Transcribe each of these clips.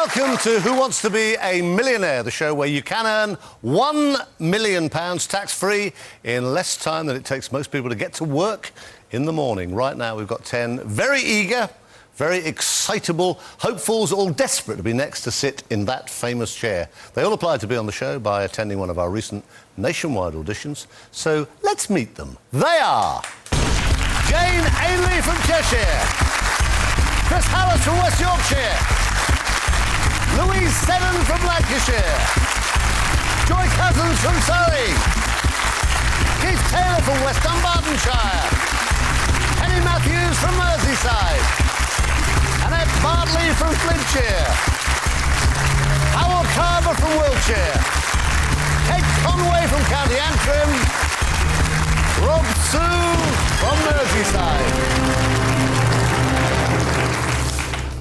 Welcome to Who Wants to Be a Millionaire, the show where you can earn £1 million tax-free in less time than it takes most people to get to work in the morning. Right now, we've got 10 very eager, very excitable hopefuls, all desperate to be next to sit in that famous chair. They all applied to be on the show by attending one of our recent nationwide auditions. So let's meet them. They are Jane Ainley from Cheshire, Chris Tarrant from West Yorkshire, Louise Seddon from Lancashire, Joy Cousins from Surrey, Keith Taylor from West Dunbartonshire, Penny Matthews from Merseyside, Annette Bartley from Flintshire, Howell Carver from Wiltshire, Kate Conway from County Antrim, Rob Sue from Merseyside.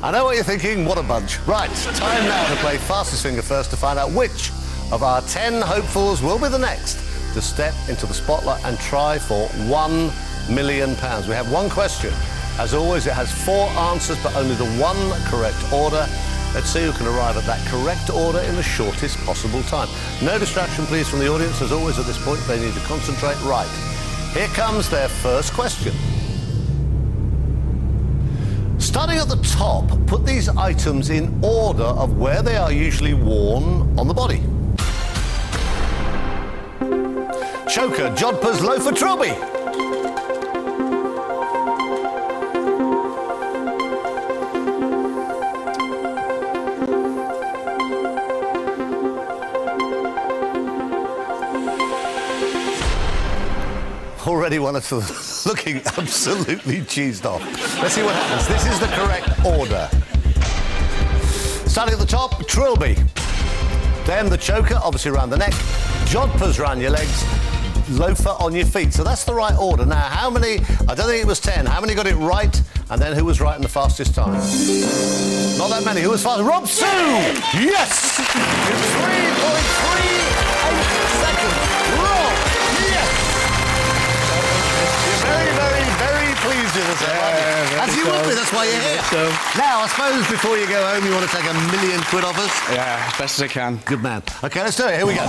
I know what you're thinking, what a bunch. Right, time now to play Fastest Finger First to find out which of our 10 hopefuls will be the next to step into the spotlight and try for £1 million. We have one question. As always, it has 4 answers, but only the one correct order. Let's see who can arrive at that correct order in the shortest possible time. No distraction, please, from the audience. As always, at this point, they need to concentrate. Right, here comes their first question. Starting at the top, put these items in order of where they are usually worn on the body. Choker, jodhpurs, loafer, trilby. Already one or two looking absolutely cheesed off. Let's see what happens. This is the correct order. Starting at the top, trilby. Then the choker, obviously around the neck. Jodhpurs around your legs. Loafer on your feet. So that's the right order. Now, how many... I don't think it was 10. How many got it right? And then who was right in the fastest time? Not that many. Who was fast? Rob Sue! Yes! 3.38 seconds. Rob! Yes! Very, very, very pleased with us. As you would be, that's why you're here. So. Now, I suppose before you go home, you want to take £1 million off us? Yeah, best as I can. Good man. OK, let's do it. Here we go.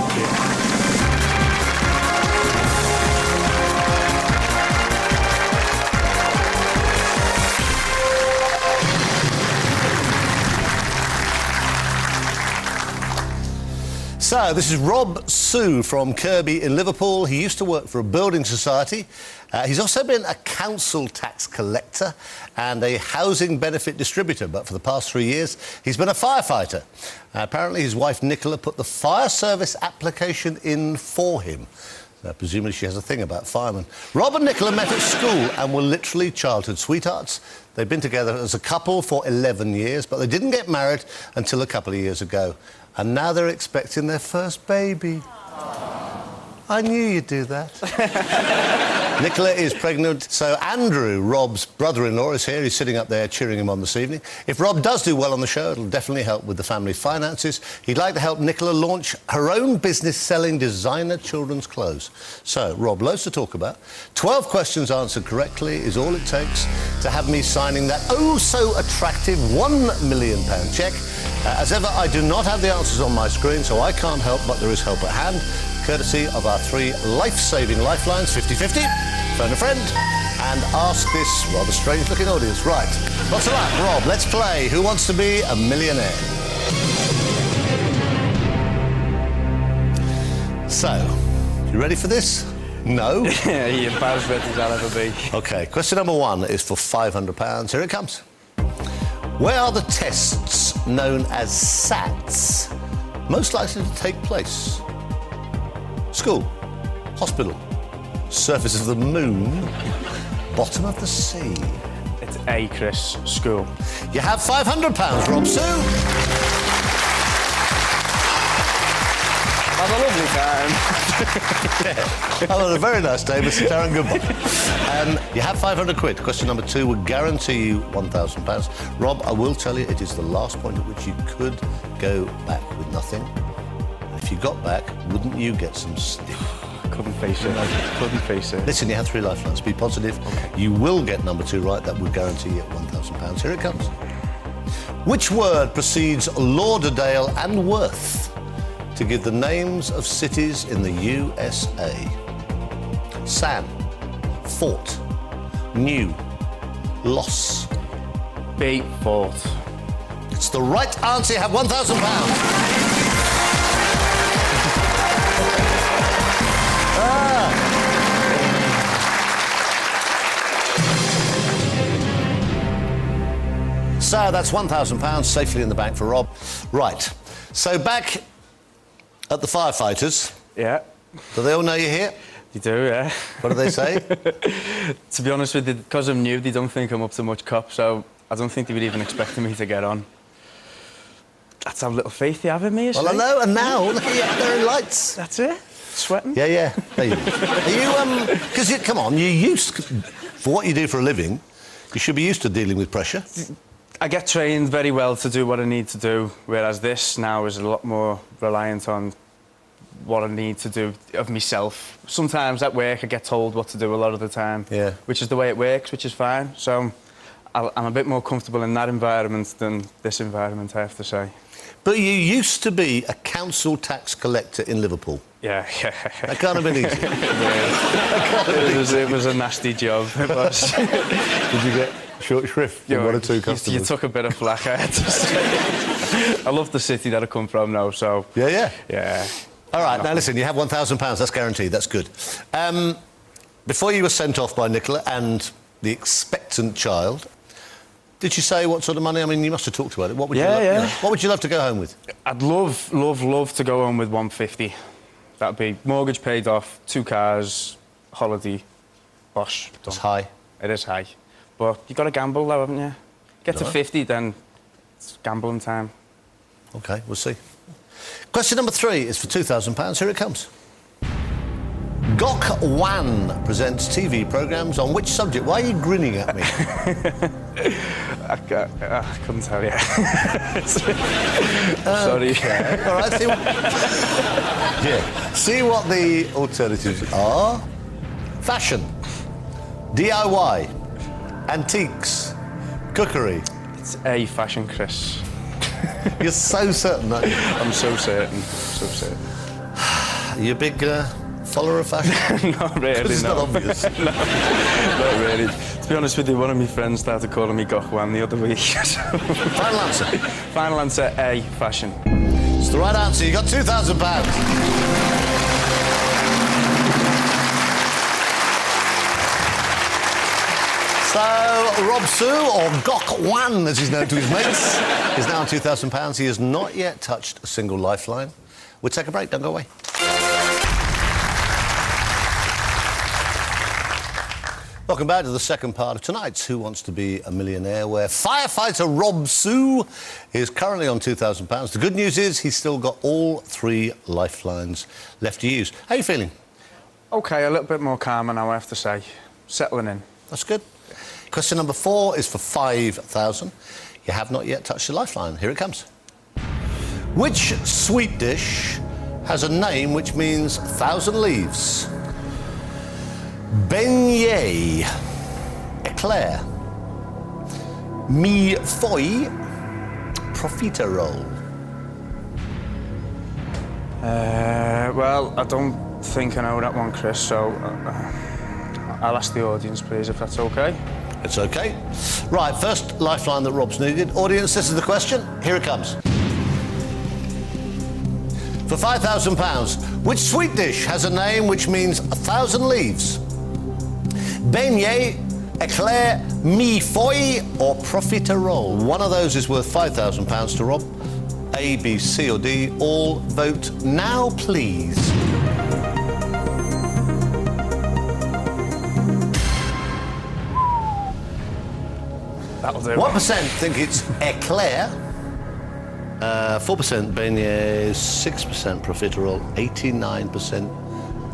So, this is Rob Sue from Kirby in Liverpool. He used to work for a building society. He's also been a council tax collector and a housing benefit distributor, but for the past 3 years, he's been a firefighter. Apparently, his wife, Nicola, put the fire service application in for him. Presumably, she has a thing about firemen. Rob and Nicola met at school and were literally childhood sweethearts. They've been together as a couple for 11 years, but they didn't get married until a couple of years ago. And now they're expecting their first baby. I knew you'd do that. Nicola is pregnant, so Andrew, Rob's brother-in-law, is here. He's sitting up there cheering him on this evening. If Rob does do well on the show, it'll definitely help with the family finances. He'd like to help Nicola launch her own business selling designer children's clothes. So, Rob, loads to talk about. 12 questions answered correctly is all it takes to have me signing that oh-so-attractive £1 million cheque. As ever, I do not have the answers on my screen, so I can't help, but there is help at hand, courtesy of our 3 life-saving lifelines, 50-50, phone a friend, and ask this rather strange-looking audience. Right, lots of luck. Rob, let's play Who Wants to Be a Millionaire? So, you ready for this? No? Yeah, you're about as ready as I'll ever be. OK, question number 1 is for £500. Here it comes. Where are the tests known as SATs most likely to take place? School, hospital, surface of the moon, bottom of the sea. It's A, Chris. School. You have £500, Rob Sue. Have a lovely time. Have a very nice day, Mr. Tarrant. Goodbye. You have £500. Question number 2 would guarantee you £1,000. Rob, I will tell you, it is the last point at which you could go back with nothing. If you got back, wouldn't you get some stick? Couldn't face it. Couldn't face it. Listen, you have 3 lifelines. Be positive. Okay. You will get number 2 right. That would guarantee you £1,000. Here it comes. Which word precedes Lauderdale and Worth to give the names of cities in the USA? San, fort, new, loss. B, fort. It's the right answer. You have £1,000. So that's £1,000 safely in the bank for Rob. Right. So back at the firefighters. Yeah. Do they all know you're here? You do, yeah. What do they say? To be honest with you, because I'm new, they don't think I'm up to much cop, so I don't think they would even expect me to get on. That's how little faith they have in me, Well, I know, and now, look at you, there are lights. That's it. Sweating. Yeah. There you go. Are you, because, come on, you're used, for what you do for a living, you should be used to dealing with pressure. I get trained very well to do what I need to do, whereas this now is a lot more reliant on what I need to do of myself. Sometimes at work I get told what to do a lot of the time, yeah. Which is the way it works, which is fine. So I'm a bit more comfortable in that environment than this environment, I have to say. But you used to be a council tax collector in Liverpool. Yeah. That can't have been easy. It was a nasty job, it was. Did you get short shrift from one or two customers? You took a bit of flack, I had to say. I love the city that I come from now, so... Yeah. Yeah. All right, now listen, you have £1,000, that's guaranteed, that's good. Before you were sent off by Nicola and the expectant child, did you say what sort of money? I mean, you must have talked about it. What would you love, yeah. What would you love to go home with? I'd love to go home with 150. That'd be mortgage paid off, 2 cars, holiday, bosh. It's high. It is high. But you've got to gamble, though, haven't you? Get to 50, then it's gambling time. OK, we'll see. Question number 3 is for £2,000. Here it comes. Gok Wan presents TV programmes on which subject? Why are you grinning at me? I couldn't tell you. Sorry. Okay. All right, see what the alternatives are. Fashion, DIY, antiques, cookery. It's A, fashion, Chris. You're so certain, aren't you? I'm so certain. Are you a big follower of fashion? Not really, it's not obvious. No, not really. To be honest with you, one of my friends started calling me Gochwan the other week. Final answer? Final answer, A, fashion. It's the right answer. You got £2,000. So, Rob Sue, or Gok Wan, as he's known to his mates, is now on £2,000. He has not yet touched a single lifeline. We'll take a break. Don't go away. Welcome back to the second part of tonight's Who Wants to Be a Millionaire, where firefighter Rob Sue is currently on £2,000. The good news is he's still got all 3 lifelines left to use. How are you feeling? OK, a little bit more calmer now, I have to say. Settling in. That's good. Question number 4 is for £5,000. You have not yet touched the lifeline. Here it comes. Which sweet dish has a name which means 1,000 leaves? Beignet, eclair, mi-foy, profiterole. Well, I don't think I know that one, Chris, so I'll ask the audience, please, if that's OK. It's OK. Right, first lifeline that Rob's needed. Audience, this is the question. Here it comes. For £5,000, which sweet dish has a name which means 1,000 leaves? Beignet, eclair, mi-foy or profiterole? One of those is worth £5,000 to Rob. A, B, C or D. All vote now, please. That'll do. 1% think it's eclair. 4% beignet, 6% profiterole, 89%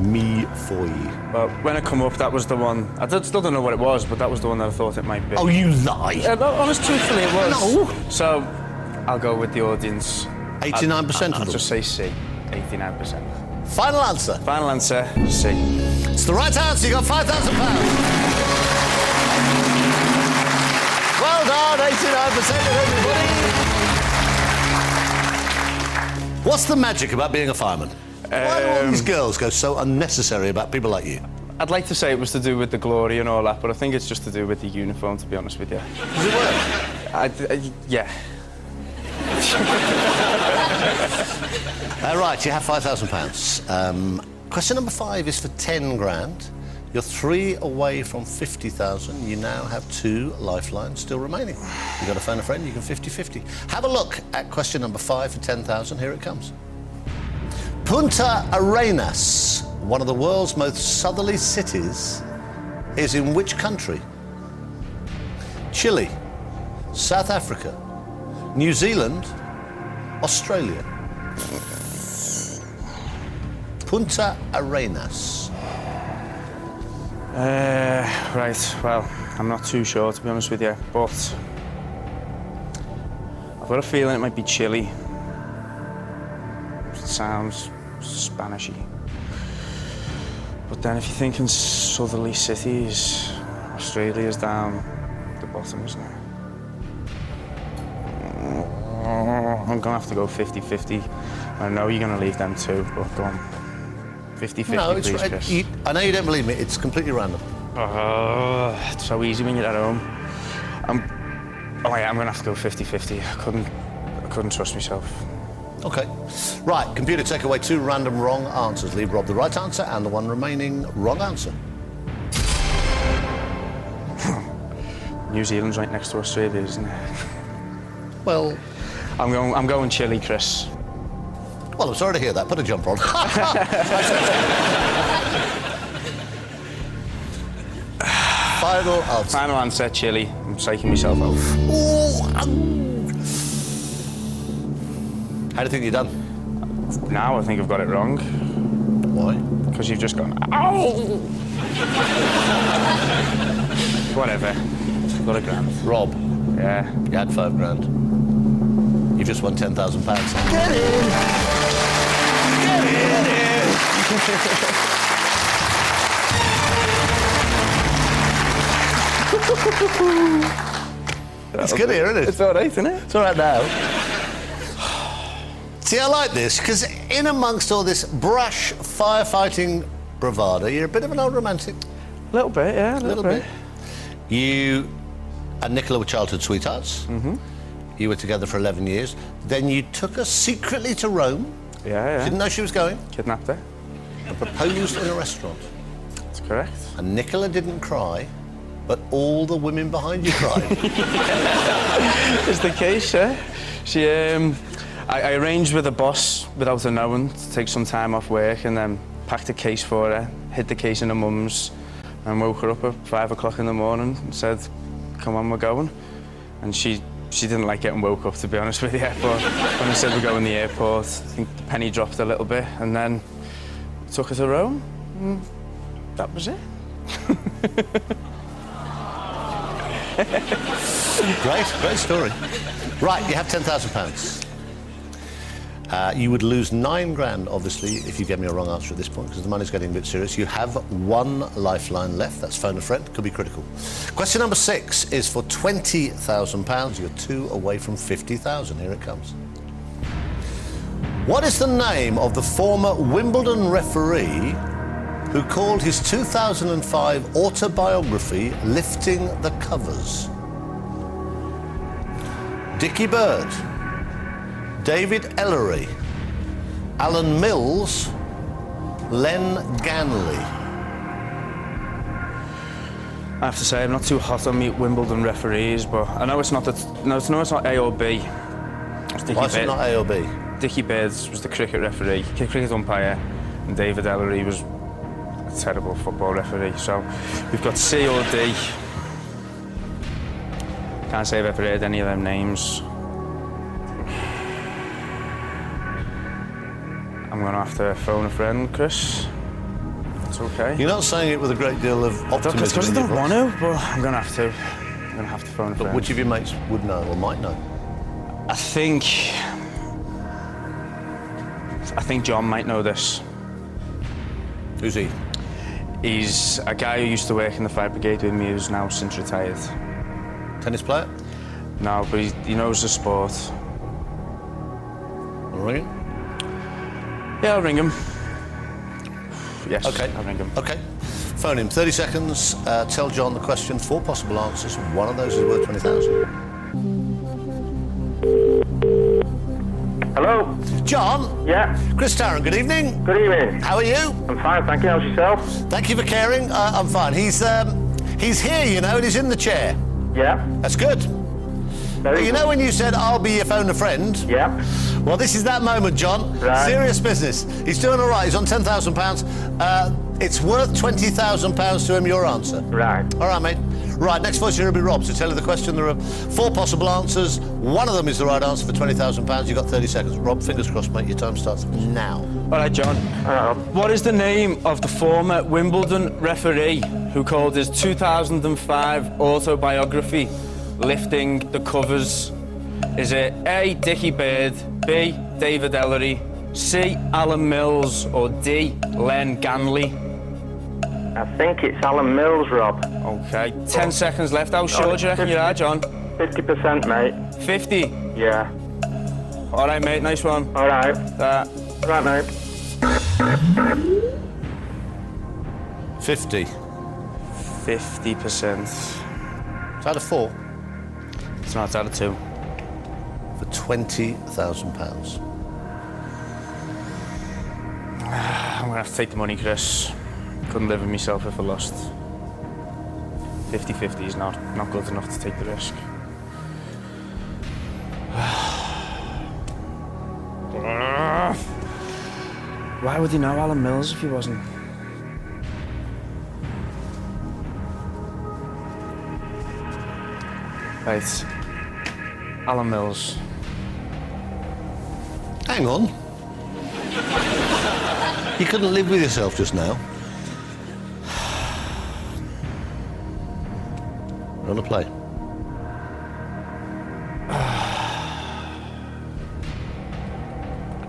mi-foy. Well, when it come up, that was the one. I still don't know what it was, but that was the one that I thought it might be. Oh, you lie! No, honest, truthfully, it was. No. So, I'll go with the audience. 89% I'll of them. just say C. 89%. Final answer. Final answer, C. It's the right answer. You got £5,000. Well done, 89% of everybody. What's the magic about being a fireman? Why do all these girls go so unnecessary about people like you? I'd like to say it was to do with the glory and all that, but I think it's just to do with the uniform, to be honest with you. Does it work? Yeah. Right, you have £5,000. Question number 5 is for 10 grand. You're 3 away from 50,000. You now have 2 lifelines still remaining. You've got to phone a friend, you can 50-50. Have a look at question number 5 for 10,000. Here it comes. Punta Arenas, one of the world's most southerly cities, is in which country? Chile, South Africa, New Zealand, Australia. Punta Arenas. Right, well, I'm not too sure, to be honest with you, but I've got a feeling it might be Chile. It sounds Spanishy. But then if you're thinking southerly cities, Australia's down the bottom, isn't it? I'm gonna have to go 50-50. I know you're gonna leave them too, but go on. 50-50, No, it's please, right. Chris. I know you don't believe me. It's completely random. It's so easy when you're at home. I'm gonna have to go 50-50. I couldn't trust myself. OK. Right, computer, take away 2 random wrong answers. Leave Rob the right answer and the one remaining wrong answer. New Zealand's right next to Australia, isn't it? Well, I'm going Chile, Chris. well, I'm sorry to hear that. Put a jumper on. Final answer. Final answer, Chile. I'm psyching myself out. How do you think you've done? Now I think I've got it wrong. Why? Because you've just gone, ow! Whatever. Got a grand. Rob, Yeah. you had 5 grand. You've just won £10,000. Get in! Get in! It's good here, isn't it? It's all right, isn't it? It's all right now. See, I like this, because in amongst all this brash firefighting bravado, you're a bit of an old romantic. A little bit, yeah, a little bit. You and Nicola were childhood sweethearts. Mm-hmm. You were together for 11 years. Then you took her secretly to Rome. Yeah. Didn't know she was going. Kidnapped her. And proposed in a restaurant. That's correct. And Nicola didn't cry, but all the women behind you cried. It's the case, yeah. She, I arranged with a boss without her knowing to take some time off work and then packed a case for her, hid the case in her mum's and woke her up at 5 o'clock in the morning and said, come on, we're going. And she didn't like getting woke up, to be honest with you, but when I said we're going to the airport, I think the penny dropped a little bit and then took her to Rome. And that was it. Great story. Right, you have £10,000. You would lose 9 grand, obviously, if you gave me a wrong answer at this point, because the money's getting a bit serious. You have 1 lifeline left. That's phone a friend. Could be critical. Question number 6 is for £20,000. You're 2 away from 50,000. Here it comes. What is the name of the former Wimbledon referee who called his 2005 autobiography Lifting the Covers? Dickie Bird, David Ellery, Alan Mills, Len Ganley. I have to say, I'm not too hot on Wimbledon referees, but I know it's not it's not A or B. It's Why is it not A or B? Dickie Birds was the cricket referee, cricket umpire, and David Ellery was a terrible football referee. So we've got C or D. Can't say I've ever heard any of them names. I'm going to have to phone a friend, Chris. It's okay. You're not saying it with a great deal of optimism. It's because I don't want to, but I'm going to have to. I'm going to have to phone a friend. But which of your mates would know or might know? I think John might know this. Who's he? He's a guy who used to work in the fire brigade with me, who's now since retired. Tennis player? No, but he knows the sport. All right. Yeah, I'll ring him. Yes, OK. I'll ring him. OK. Phone him. 30 seconds. Tell John the question. 4 possible answers. One of those is worth 20,000. Hello? John? Yeah? Chris Tarrant, good evening. Good evening. How are you? I'm fine, thank you. How's yourself? Thank you for caring. I'm fine. He's here, you know, and he's in the chair. Yeah? That's good. Very You know when you said, I'll be your phone a friend? Yeah? Well, this is that moment, John. Right. Serious business. He's doing all right. He's on £10,000. It's worth £20,000 to him, your answer. Right. All right, mate. Right, next voice here will be Rob. So tell you the question. There are 4 possible answers. One of them is the right answer for £20,000. You've got 30 seconds. Rob, fingers crossed, mate. Your time starts now. All right, John. What is the name of the former Wimbledon referee who called his 2005 autobiography Lifting the Covers? Is it A, Dickie Bird, B, David Ellery, C, Alan Mills, or D, Len Ganley? I think it's Alan Mills, Rob. OK, 10 seconds left. How sure do you reckon you are, John? 50%, mate. 50? Yeah. All right, mate, nice one. All right. Right, mate. 50. 50%. It's out of 4 It's not, it's out of 2. for £20,000. I'm gonna have to take the money, Chris. Couldn't live with myself if I lost. 50-50 is not good enough to take the risk. Why would he know Alan Mills if he wasn't? Right. Alan Mills. Hang on. You couldn't live with yourself just now. We're on a play.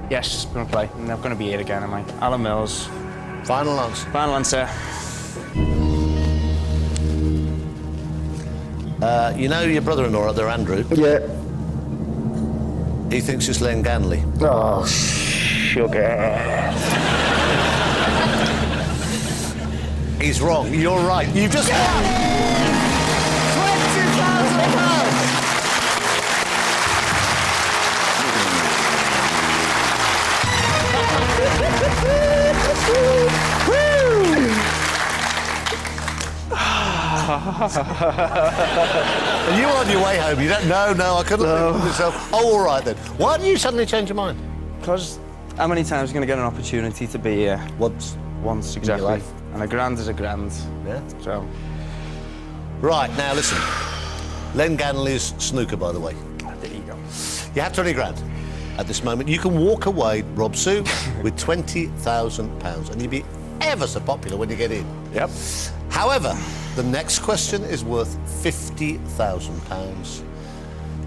Yes, we're gonna play. I'm not gonna be here again, am I? Alan Mills. Final answer. Final answer. You know your brother-in-law out there, Andrew? Yeah. He thinks it's Len Ganley. Oh, sugar. He's wrong. You're right. You just won £20,000. And you on your way home, you don't... No, I couldn't live with myself. Oh, all right then. Why did you suddenly change your mind? Because how many times are you going to get an opportunity to be here? Once. Once, exactly. life. And a grand is a grand. Yeah. So, Right, now listen. Len Ganley's snooker, by the way. there you go. You have 20 grand at this moment. You can walk away, Rob Sue, with £20,000, and you'd be ever so popular when you get in. Yep. However, the next question is worth £50,000.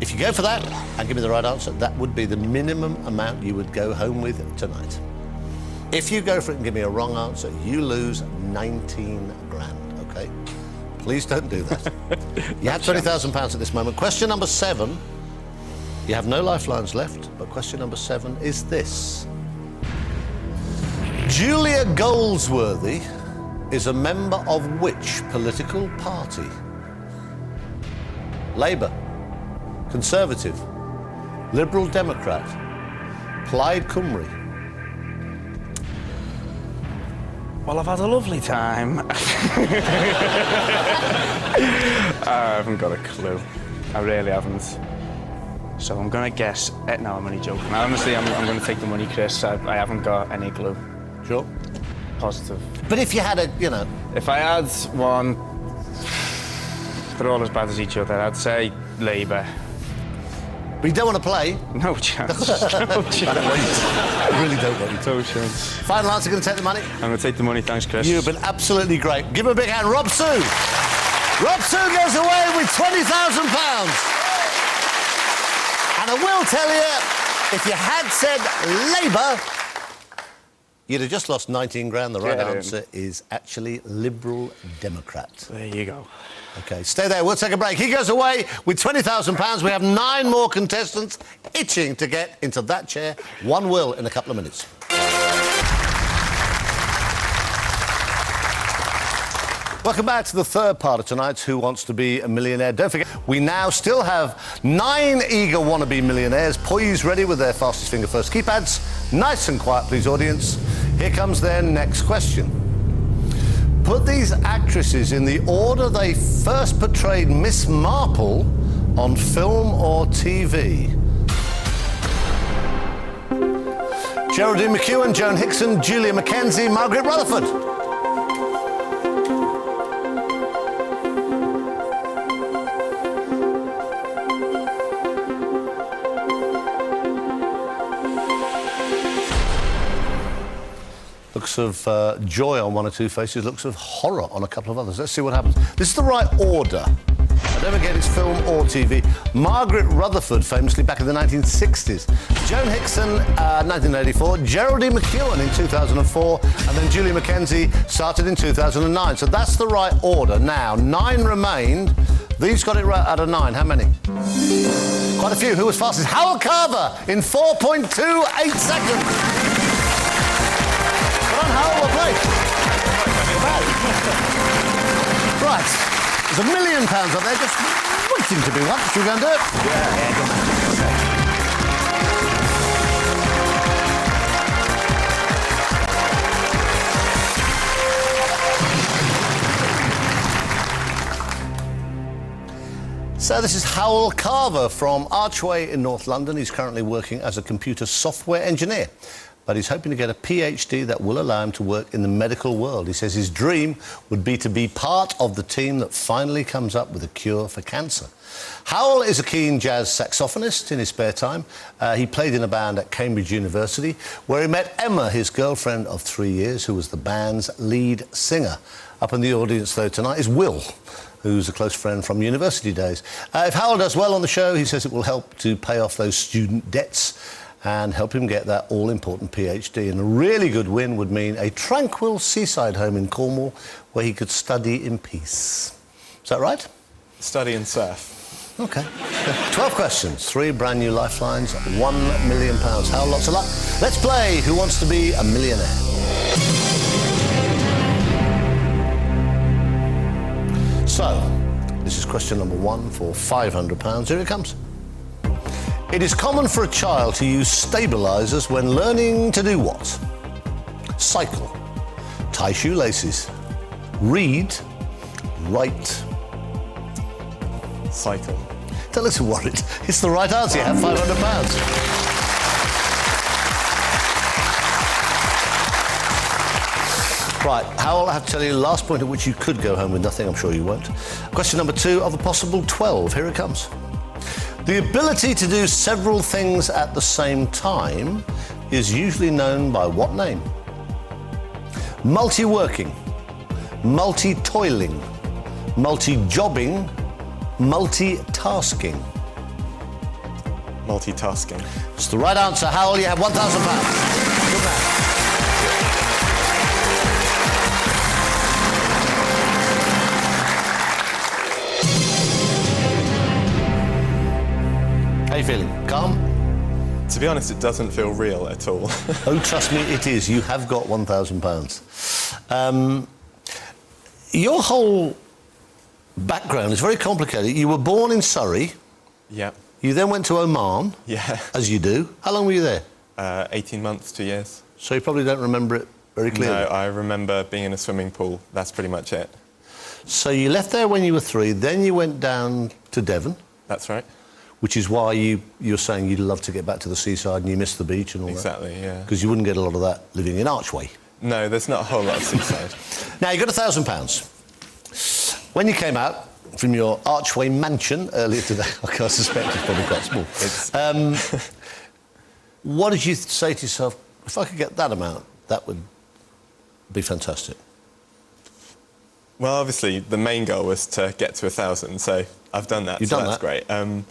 If you go for that and give me the right answer, that would be the minimum amount you would go home with tonight. If you go for it and give me a wrong answer, you lose 19 grand, OK? Please don't do that. You have £20,000 at this moment. Question number 7. You have no lifelines left, but question number 7 is this. Julia Goldsworthy is a member of which political party? Labour, Conservative, Liberal Democrat, Plaid Cymru. Well, I've had a lovely time. I haven't got a clue. I really haven't. So I'm going to guess... No, I'm only joking. Honestly, I'm going to take the money, Chris. I haven't got any clue. Sure. Positive. But if you had a, you know... If I had one... They're all as bad as each other. I'd say Labour. But you don't want to play. No chance. No chance. I really don't want you to. No chance. Final answer, going to take the money? I'm going to take the money. Thanks, Chris. You've been absolutely great. Give him a big hand. Rob Sue. Rob Sue goes away with £20,000. And I will tell you, if you had said Labour, you'd have just lost 19 grand. The right answer is actually Liberal Democrat. There you go. OK, stay there. We'll take a break. He goes away with £20,000. We have 9 more contestants itching to get into that chair. One will in a couple of minutes. Welcome back to the third part of tonight's Who Wants to Be a Millionaire. Don't forget, we now still have 9 eager wannabe millionaires poised ready with their fastest finger first keypads. Nice and quiet, please, audience. Here comes their next question. Put these actresses in the order they first portrayed Miss Marple on film or TV. Geraldine McEwen, Joan Hickson, Julia Mackenzie, Margaret Rutherford. Looks of joy on one or two faces, looks of horror on a couple of others. Let's see what happens. This is the right order. I don't forget it's film or TV. Margaret Rutherford, famously back in the 1960s. Joan Hickson, 1984. Geraldine McEwen in 2004. And then Julia Mackenzie started in 2009. So that's the right order. Now, 9 remained. These got it right out of 9. How many? Quite a few. Who was fastest? Howell Carver in 4.28 seconds. How well played. Right. There's £1 million up there just waiting to be won. Should we go and do it? Yeah, good man. So this is Howell Carver from Archway in North London. He's currently working as a computer software engineer, but he's hoping to get a PhD that will allow him to work in the medical world. He says his dream would be to be part of the team that finally comes up with a cure for cancer. Howell is a keen jazz saxophonist in his spare time. He played in a band at Cambridge University, where he met Emma, his girlfriend of 3 years, who was the band's lead singer. Up in the audience, though, tonight is Will, who's a close friend from university days. If Howell does well on the show, he says it will help to pay off those student debts and help him get that all-important PhD. And a really good win would mean a tranquil seaside home in Cornwall where he could study in peace. Is that right? Study and surf. OK. 12 questions, 3 brand new lifelines, £1 million. How lots of luck. Let's play Who Wants to Be a Millionaire? So, this is question number 1 for £500. Here it comes. It is common for a child to use stabilisers when learning to do what? Cycle, tie shoelaces, read, write. Cycle. Don't look so worried. It's the right answer. You have £500. Right, Howell, I have to tell you, the last point at which you could go home with nothing. I'm sure you won't. Question number 2 of a possible 12. Here it comes. The ability to do several things at the same time is usually known by what name? Multi-working, multi-toiling, multi-jobbing, multitasking. Multitasking. It's the right answer. Howell, you have £1,000. Good man. How are you feeling? Calm? To be honest, it doesn't feel real at all. Oh, trust me, it is. You have got £1,000. Your whole background is very complicated. You were born in Surrey. Yeah. You then went to Oman. Yeah. As you do. How long were you there? 18 months, 2 years. So you probably don't remember it very clearly. No, I remember being in a swimming pool. That's pretty much it. So you left there when you were 3, then you went down to Devon. That's right. Which is why you're saying you'd love to get back to the seaside and you miss the beach and all Exactly, that. yeah. Because you wouldn't get a lot of that living in Archway. No, there's not a whole lot of seaside. Now, you got £1,000. When you came out from your Archway mansion earlier today, I suspect it's probably quite small. What did you say to yourself, if I could get that amount, that would be fantastic? Well, obviously, the main goal was to get to 1,000, so I've done that. You've so done that's that? great.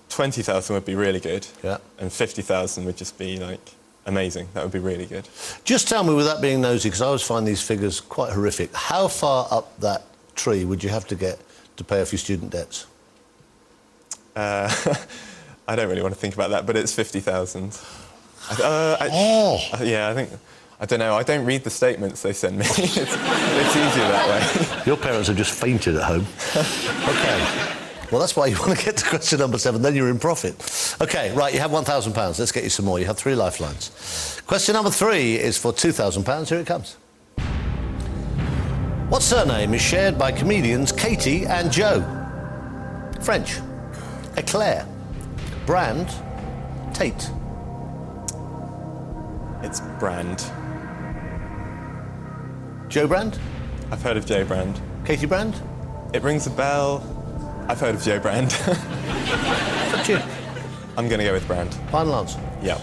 20,000 would be really good. Yeah. And 50,000 would just be, like, amazing. That would be really good. Just tell me, without being nosy, because I always find these figures quite horrific, how far up that tree would you have to get to pay off your student debts? I don't really want to think about that, but it's 50,000. Yeah, I I don't know. I don't read the statements they send me. It's easier that way. Your parents have just fainted at home. OK. Well, that's why you want to get to question number 7, then you're in profit. OK, right, you have £1,000. Let's get you some more. You have 3 lifelines. Question number 3 is for £2,000. Here it comes. What surname is shared by comedians Katie and Joe? French. Eclair. Brand. Tate. It's Brand. Joe Brand? I've heard of Joe Brand. Katie Brand? It rings a bell. I've heard of Joe Brand. It's up to you. I'm going to go with Brand. Final answer. Yep.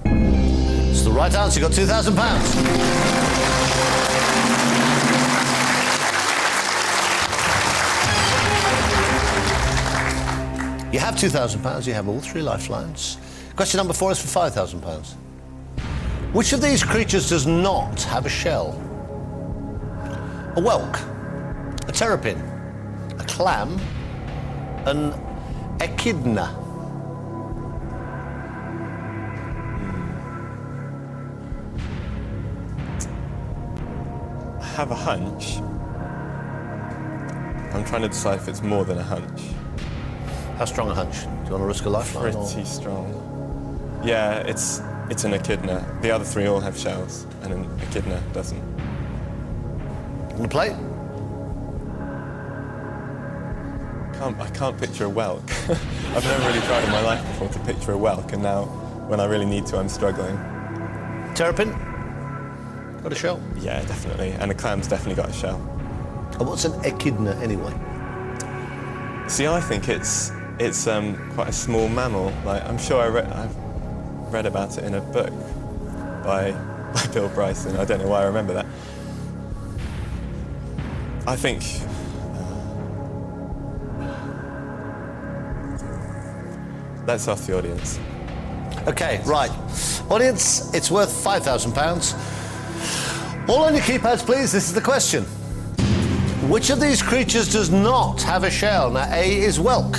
It's the right answer. You got £2,000. You have £2,000. You have all 3 lifelines. Question number 4 is for £5,000. Which of these creatures does not have a shell? A whelk, a terrapin, a clam, an echidna. I have a hunch. I'm trying to decide if it's more than a hunch. How strong a hunch? Do you want to risk a lifeline? Pretty strong. Yeah, it's an echidna. The other 3 all have shells, and an echidna doesn't. On the plate? I can't picture a whelk. I've never really tried in my life before to picture a whelk, and now, when I really need to, I'm struggling. Terrapin? Got a shell? Yeah, definitely. And a clam's definitely got a shell. And what's an echidna anyway? See, I think it's quite a small mammal. Like, I'm sure I've read about it in a book by Bill Bryson. I don't know why I remember that. I think... let's ask the audience. OK, right. Audience, it's worth £5,000. All on your keypads, please. This is the question. Which of these creatures does not have a shell? Now, A is whelk,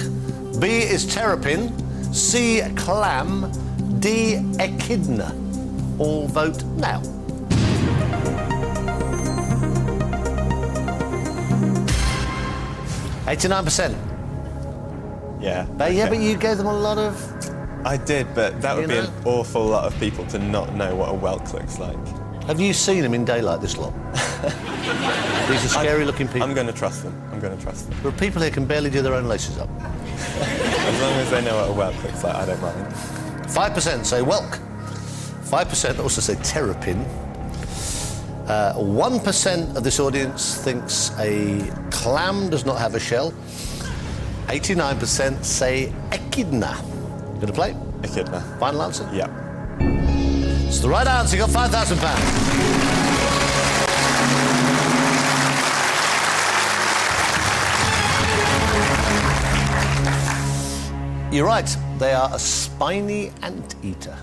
B is terrapin, C, clam, D, echidna. All vote now. %. Yeah. Yeah, but you gave them a lot of... I did, but that would be an awful lot of people to not know what a whelk looks like. Have you seen them in daylight, this lot? These are scary-looking people. I'm going to trust them. There are people here who can barely do their own laces up. As long as they know what a whelk looks like, I don't mind. 5% say whelk. 5% also say terrapin. 1% of this audience thinks a clam does not have a shell. 89% say echidna. Going to play? Echidna. Final answer? Yeah. It's the right answer. You got £5,000. You're right. They are a spiny anteater.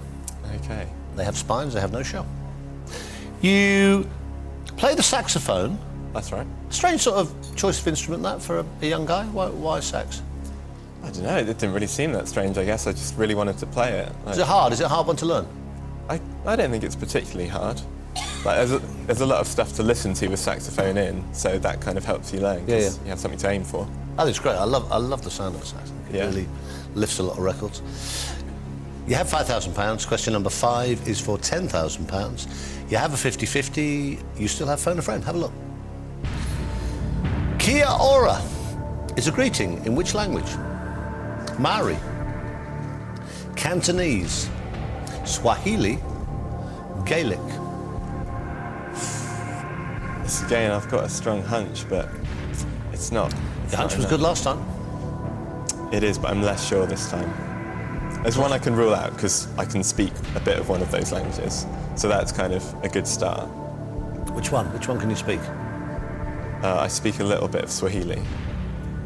Okay. They have spines. They have no shell. You play the saxophone. That's right. Strange sort of choice of instrument, that, for a young guy. Why sax? I don't know. It didn't really seem that strange, I guess. I just really wanted to play it. Is it hard? Is it a hard one to learn? I don't think it's particularly hard. Like, there's a lot of stuff to listen to with saxophone in, so that kind of helps you learn. 'Cause you have something to aim for. I think it's great. I love the sound of a sax. It really lifts a lot of records. You have £5,000. Question number 5 is for £10,000. You have a 50-50. You still have phone a friend. Have a look. Kia ora is a greeting in which language? Maori, Cantonese, Swahili, Gaelic. Again, I've got a strong hunch, but it's not. The hunch was good last time. It is, but I'm less sure this time. There's one I can rule out because I can speak a bit of one of those languages, so that's kind of a good start. Which one? Which one can you speak? I speak a little bit of Swahili.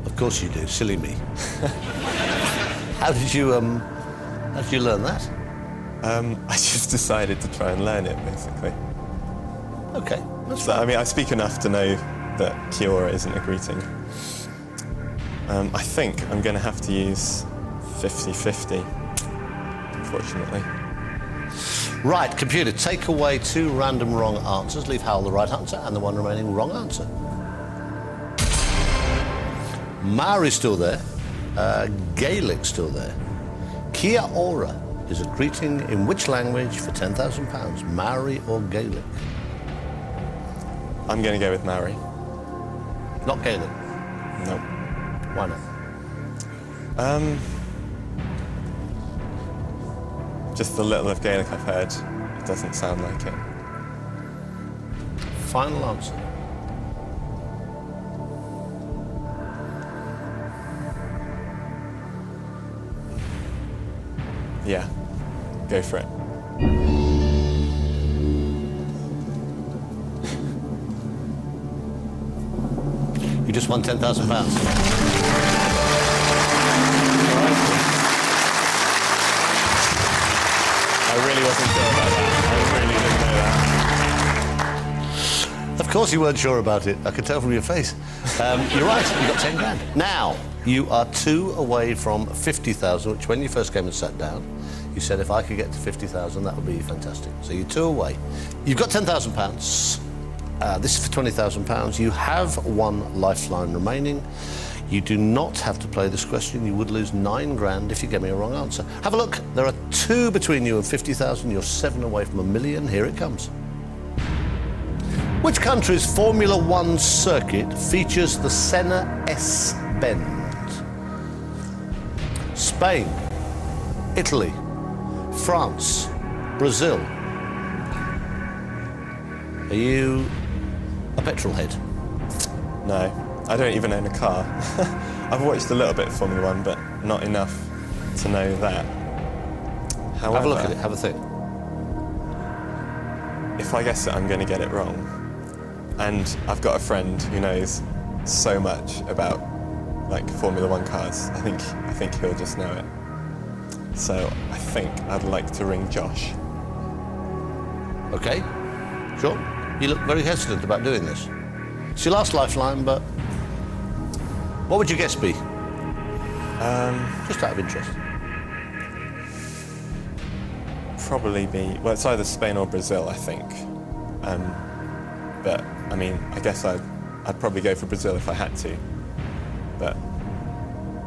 Of course you do. Silly me. How did you learn that? I just decided to try and learn it, basically. Okay, that's So, fine. I mean, I speak enough to know that kia ora isn't a greeting. I think I'm going to have to use 50-50, unfortunately. Right, computer, take away 2 random wrong answers. Leave Howell the right answer and the 1 remaining wrong answer. Maori's still there. Gaelic's still there. Kia ora is a greeting in which language for £10,000? Maori or Gaelic? I'm going to go with Maori. Not Gaelic. Nope. Why not? Just the little of Gaelic I've heard, it doesn't sound like it. Final answer. Yeah, go for it. You just won £10,000. I really wasn't sure about that. I really didn't know that. Of course you weren't sure about it. I could tell from your face. You're right, you got 10 grand. Now, you are 2 away from 50,000, which when you first came and sat down, you said if I could get to 50,000, that would be fantastic. So you're 2 away. You've got £10,000. This is for £20,000. You have 1 lifeline remaining. You do not have to play this question. You would lose 9 grand if you gave me a wrong answer. Have a look. There are 2 between you and 50,000. You're 7 away from £1 million. Here it comes. Which country's Formula One circuit features the Senna S bend? Spain, Italy, France, Brazil. Are you a petrol head? No, I don't even own a car. I've watched a little bit of Formula One, but not enough to know that. However, Have a look at it, have a think. if I guess it, I'm going to get it wrong. And I've got a friend who knows so much about like Formula One cars. I think he'll just know it. So I think I'd like to ring Josh. Okay, sure. You look very hesitant about doing this. It's your last lifeline, but what would your guess be? Just out of interest. Probably be, well, it's either Spain or Brazil, I think. But I mean, I guess I'd probably go for Brazil if I had to. But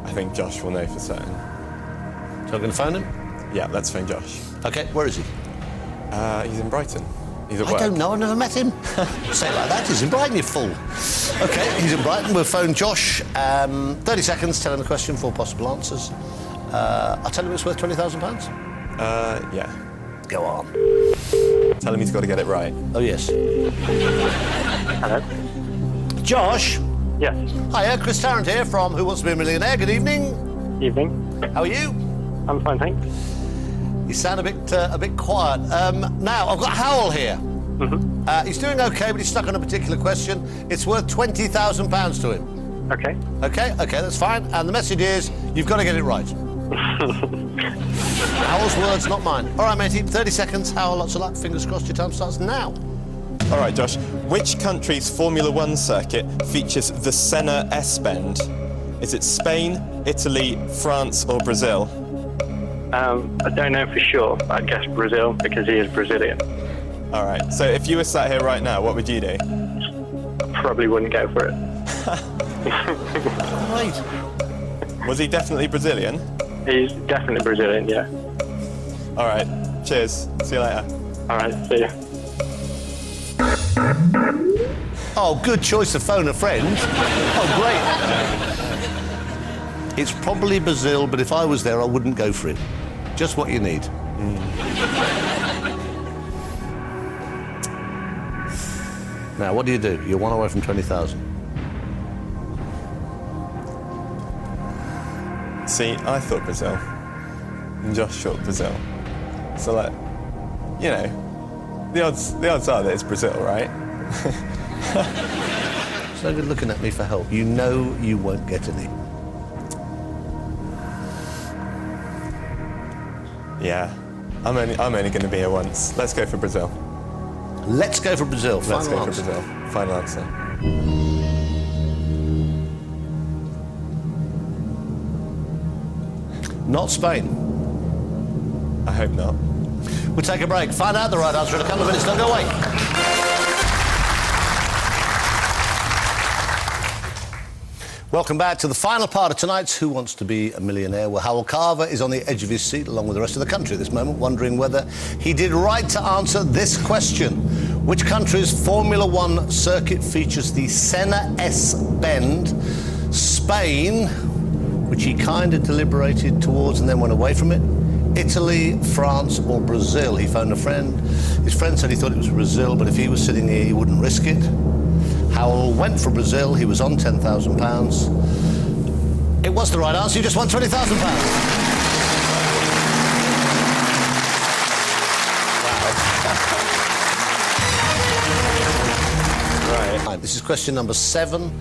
I think Josh will know for certain. So I'm going to phone him? Yeah, let's phone Josh. Okay, where is he? He's in Brighton. He's at I work. don't know, I've never met him. Say it like that, he's in Brighton, you fool. Okay, he's in Brighton, we'll phone Josh. 30 seconds, tell him the question, 4 possible answers. I'll tell him it's worth £20,000. Yeah. Go on. Tell him he's got to get it right. Oh, yes. Hello? Josh? Yes. Hiya, Chris Tarrant here from Who Wants to Be a Millionaire. Good evening. Evening. How are you? I'm fine, thanks. You sound a bit quiet. Now, I've got Howell here. Mm-hmm. He's doing okay, but he's stuck on a particular question. It's worth £20,000 to him. Okay. Okay, that's fine. And the message is, you've got to get it right. Howell's words, not mine. All right, matey, 30 seconds. Howell, lots of luck. Fingers crossed your time starts now. All right, Josh. Which country's Formula One circuit features the Senna S bend? Is it Spain, Italy, France, or Brazil? I don't know for sure, but I guess Brazil because he is Brazilian. All right. So if you were sat here right now, what would you do? Probably wouldn't go for it. Right. Was he definitely Brazilian? He's definitely Brazilian, yeah. All right. Cheers. See you later. All right, see ya. Oh, good choice to phone a friend. Oh, great. It's probably Brazil, but if I was there, I wouldn't go for it. Just what you need. Now, what do? You're 1 away from 20,000. See, I thought Brazil. And Josh thought Brazil. So, like, you know, the odds are that it's Brazil, right? It's no good looking at me for help. You know you won't get any. Yeah. I'm only going to be here once. Let's go for Brazil. Let's go for Brazil. Let's Final go answer. for Brazil. Final answer. Not Spain. I hope not. We'll take a break. Find out the right answer in a couple of minutes. Don't go away. Welcome back to the final part of tonight's Who Wants to Be a Millionaire, where Howell Carver is on the edge of his seat along with the rest of the country at this moment, wondering whether he did right to answer this question. Which country's Formula One circuit features the Senna S Bend? Spain, which he kind of deliberated towards and then went away from it. Italy, France or Brazil? He phoned a friend. His friend said he thought it was Brazil, but if he was sitting here, he wouldn't risk it. Howell went for Brazil. He was on £10,000. It was the right answer. You just won £20,000. Wow. Right. This is question number 7.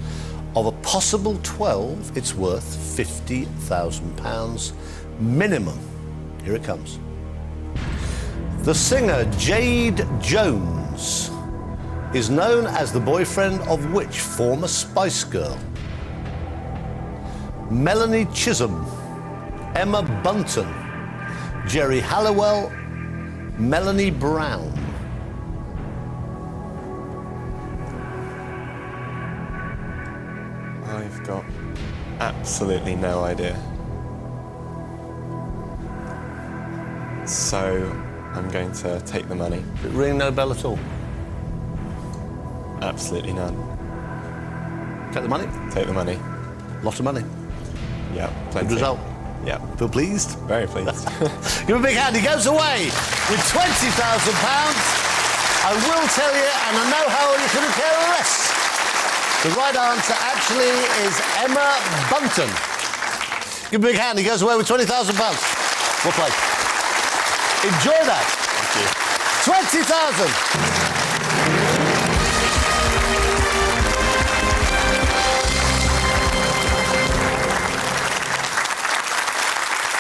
Of a possible 12, it's worth £50,000 minimum. Here it comes. The singer Jade Jones is known as the boyfriend of which former Spice Girl? Melanie Chisholm, Emma Bunton, Jerry Halliwell, Melanie Brown. I've got absolutely no idea. So I'm going to take the money. Did it ring no bell at all? Absolutely none. Take the money? Take the money. Lot of money. Yeah, plenty. Good result. Yeah. Feel pleased? Very pleased. Give him a big hand. He goes away with £20,000. I will tell you, and I know how you couldn't care less. The right answer actually is Emma Bunton. Give him a big hand. He goes away with £20,000. Well played. Enjoy that. Thank you. 20,000.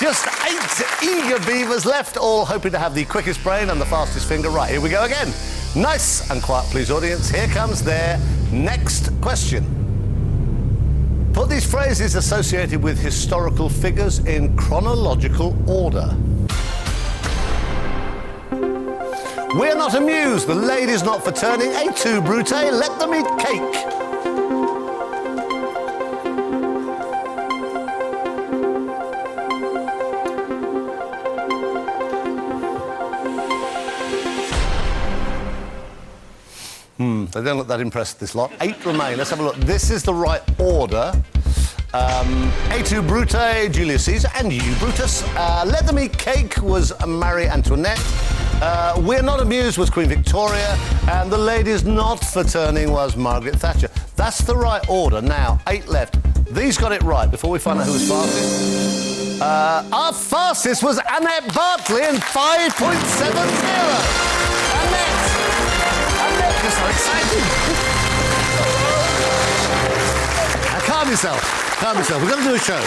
Just 8 eager beavers left, all hoping to have the quickest brain and the fastest finger right. Here we go again. Nice and quiet, please, audience. Here comes their next question. Put these phrases associated with historical figures in chronological order. We're not amused, the lady's not for turning, et tu, Brute, let them eat cake. They don't look that impressed, this lot. 8 remain. Let's have a look. This is the right order. Et tu, Brute, Julius Caesar, and you, Brutus. Let them eat cake was Marie Antoinette. We're not amused was Queen Victoria. And the ladies not for turning was Margaret Thatcher. That's the right order. Now, 8 left. These got it right before we find out who was fastest. Our fastest was Annette Bartley in 5.70. You're so excited. Now, calm yourself. Calm yourself. We're going to do a show.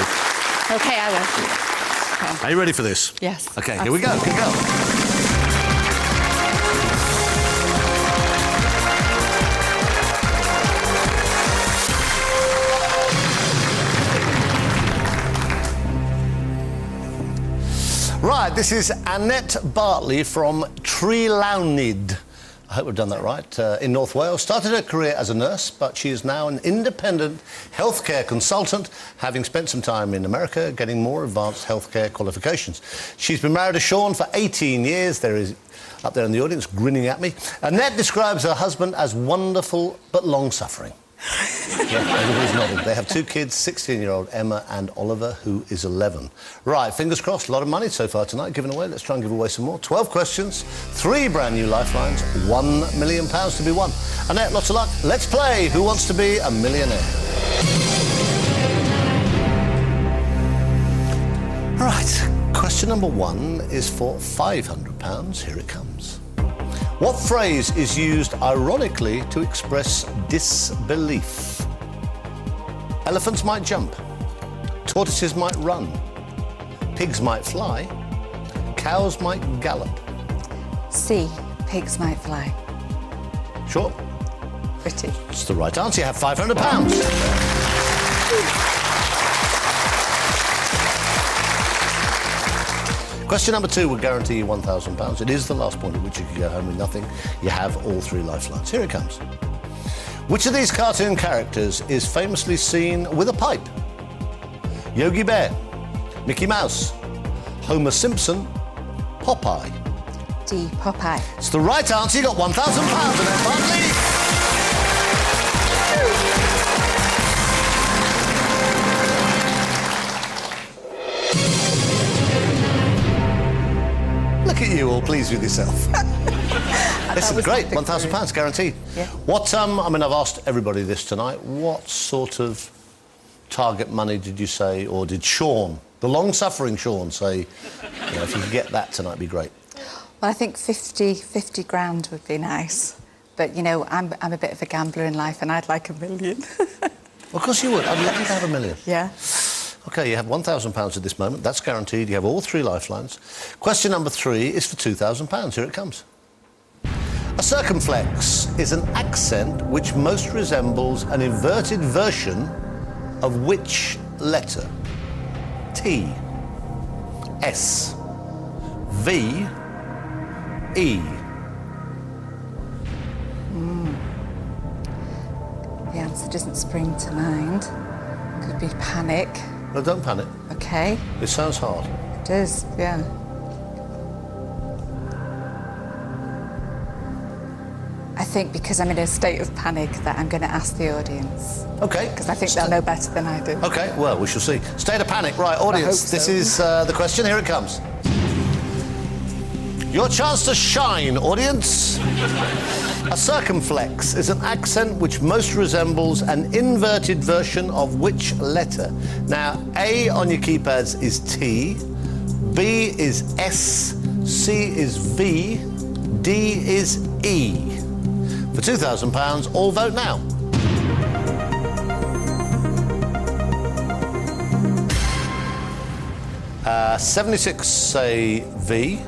Okay, I will. Okay. Are you ready for this? Yes. Okay, here we go. Here we go. Right, this is Annette Bartley from Trelawnyd. I hope we've done that right, in North Wales. Started her career as a nurse, but she is now an independent healthcare consultant, having spent some time in America getting more advanced healthcare qualifications. She's been married to Sean for 18 years. There is, up there in the audience, grinning at me. Annette describes her husband as wonderful but long-suffering. Yeah, everybody's nodding. They have 2 kids, 16-year-old Emma and Oliver, who is 11. Right, fingers crossed, a lot of money so far tonight given away. Let's try and give away some more. 12 questions, 3 brand new lifelines, £1 million to be won. Annette, lots of luck. Let's play Who Wants to Be a Millionaire? Right, question number 1 is for £500. Here it comes. What phrase is used ironically to express disbelief? Elephants might jump. Tortoises might run. Pigs might fly. Cows might gallop. C. Pigs might fly. Sure. Pretty. It's the right answer. You have £500. Question number 2 will guarantee you £1,000. It is the last point at which you can go home with nothing. You have all 3 lifelines. Here it comes. Which of these cartoon characters is famously seen with a pipe? Yogi Bear, Mickey Mouse, Homer Simpson, Popeye. D, Popeye. It's the right answer. You got £1,000 and then Bartley. Look at you, all pleased with yourself. This is great. £1,000 guaranteed. Yeah. What? I mean, I've asked everybody this tonight. What sort of target money did you say, or did Sean, the long-suffering Sean, say? You know, if you could get that tonight, it'd be great. Well, I think 50 grand would be nice. But, you know, I'm a bit of a gambler in life and I'd like £1 million. Of course you would. I'd love you to have £1 million. Yeah. OK, you have £1,000 at this moment. That's guaranteed. You have all 3 lifelines. Question number 3 is for £2,000. Here it comes. A circumflex is an accent which most resembles an inverted version of which letter? T, S, V, E. The answer doesn't spring to mind. Could be panic. No, don't panic. OK. It sounds hard. It is, yeah. I think because I'm in a state of panic that I'm going to ask the audience. OK. Because I think they'll know better than I do. OK, well, we shall see. State of panic. Right, audience, so. this is the question. Here it comes. Your chance to shine, audience. A circumflex is an accent which most resembles an inverted version of which letter? Now, A on your keypads is T, B is S, C is V, D is E. For £2,000, all vote now. Uh, 76 say V.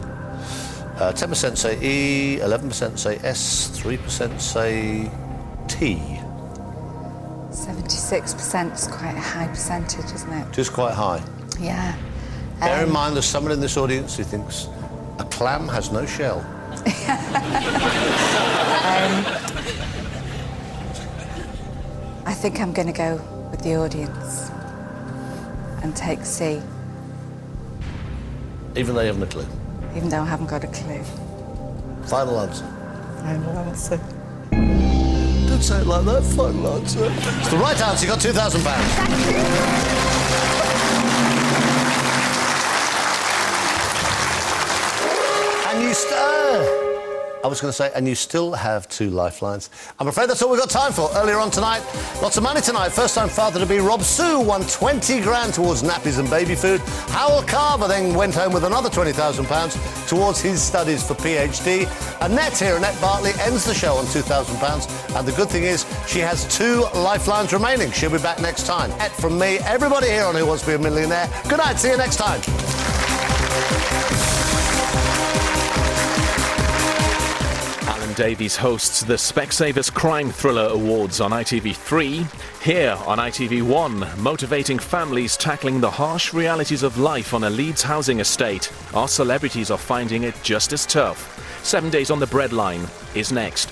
10% say E, 11% say S, 3% say T. 76% is quite a high percentage, isn't it? It is quite high. Yeah. Bear in mind there's someone in this audience who thinks a clam has no shell. I think I'm going to go with the audience and take C, Even though you haven't a clue. even though I haven't got a clue. Final answer. Final answer. Don't say it like that, final answer. It's the right answer, you got £2,000. And you I was going to say, and you still have 2 lifelines. I'm afraid that's all we've got time for. Earlier on tonight, lots of money tonight. First-time father-to-be Rob Sue won 20 grand towards nappies and baby food. Howell Carver then went home with another £20,000 towards his studies for PhD. Annette here, Annette Bartley, ends the show on £2,000. And the good thing is, she has 2 lifelines remaining. She'll be back next time. From me, everybody here on Who Wants to Be a Millionaire. Good night, see you next time. Davies hosts the Specsavers Crime Thriller Awards on ITV3. Here on ITV1, motivating families tackling the harsh realities of life on a Leeds housing estate. Our celebrities are finding it just as tough. 7 Days on the Breadline is next.